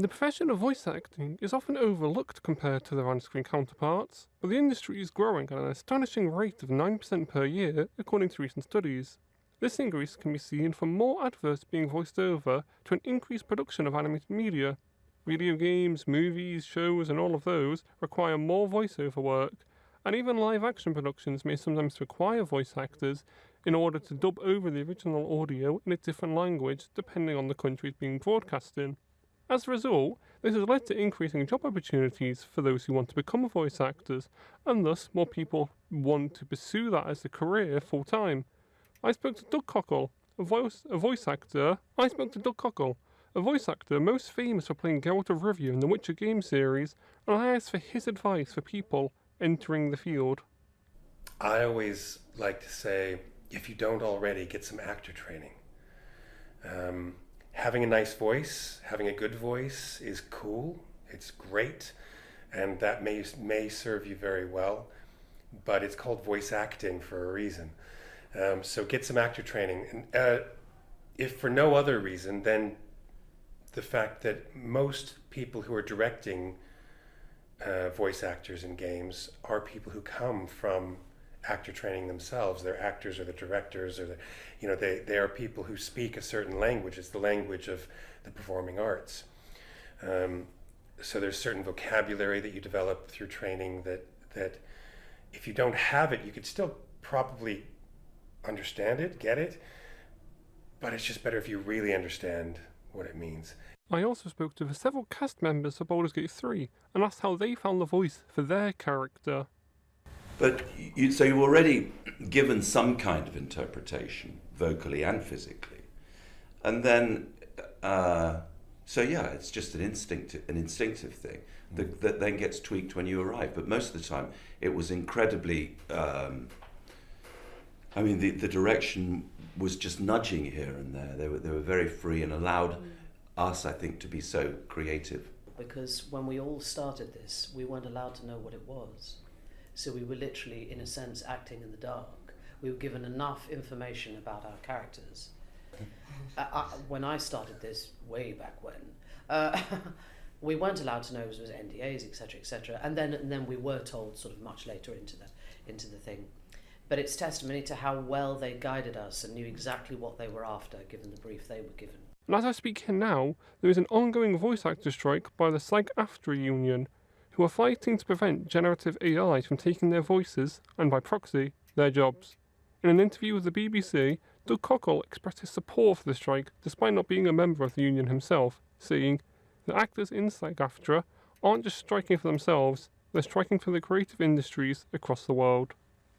The profession of voice acting is often overlooked compared to their on-screen counterparts, but the industry is growing at an astonishing rate of 9% per year according to recent studies. This increase can be seen from more adverts being voiced over to an increased production of animated media. Video games, movies, shows, and all of those require more voiceover work, and even live action productions may sometimes require voice actors in order to dub over the original audio in a different language depending on the country it's being broadcast in. As a result, this has led to increasing job opportunities for those who want to become voice actors, and thus more people want to pursue that as a career full time. I spoke to Doug Cockle, a voice actor. I spoke to Doug Cockle, a voice actor most famous for playing Geralt of Rivia in the Witcher game series, and I asked for his advice for people entering the field. I always like to say, if you don't already, get some actor training. Having a nice voice, having a good voice is cool, it's great, and that may serve you very well, but it's called voice acting for a reason. So get some actor training. And if for no other reason, then the fact that most people who are directing voice actors in games are people who come from actor training themselves. They're actors or the directors, or they are people who speak a certain language. It's the language of the performing arts. So there's certain vocabulary that you develop through training that if you don't have it, you could still probably understand it, get it, but it's just better if you really understand what it means. I also spoke to the several cast members of Baldur's Gate 3 and asked how they found the voice for their character. But so you're already given some kind of interpretation, vocally and physically, and then it's just an instinctive thing that then gets tweaked when you arrive. But most of the time, it was incredibly. The direction was just nudging here and there. They were very free and allowed us, I think, to be so creative. Because when we all started this, we weren't allowed to know what it was. So we were literally, in a sense, acting in the dark. We were given enough information about our characters. When I started this, way back when, we weren't allowed to know it was NDAs, etc., and then we were told sort of much later into the thing. But it's testimony to how well they guided us and knew exactly what they were after, given the brief they were given. And as I speak here now, there is an ongoing voice actor strike by the SAG-AFTRA union, who are fighting to prevent generative AI from taking their voices, and by proxy, their jobs. In an interview with the BBC, Doug Cockle expressed his support for the strike despite not being a member of the union himself, saying, "The actors in SAG-AFTRA aren't just striking for themselves, they're striking for the creative industries across the world."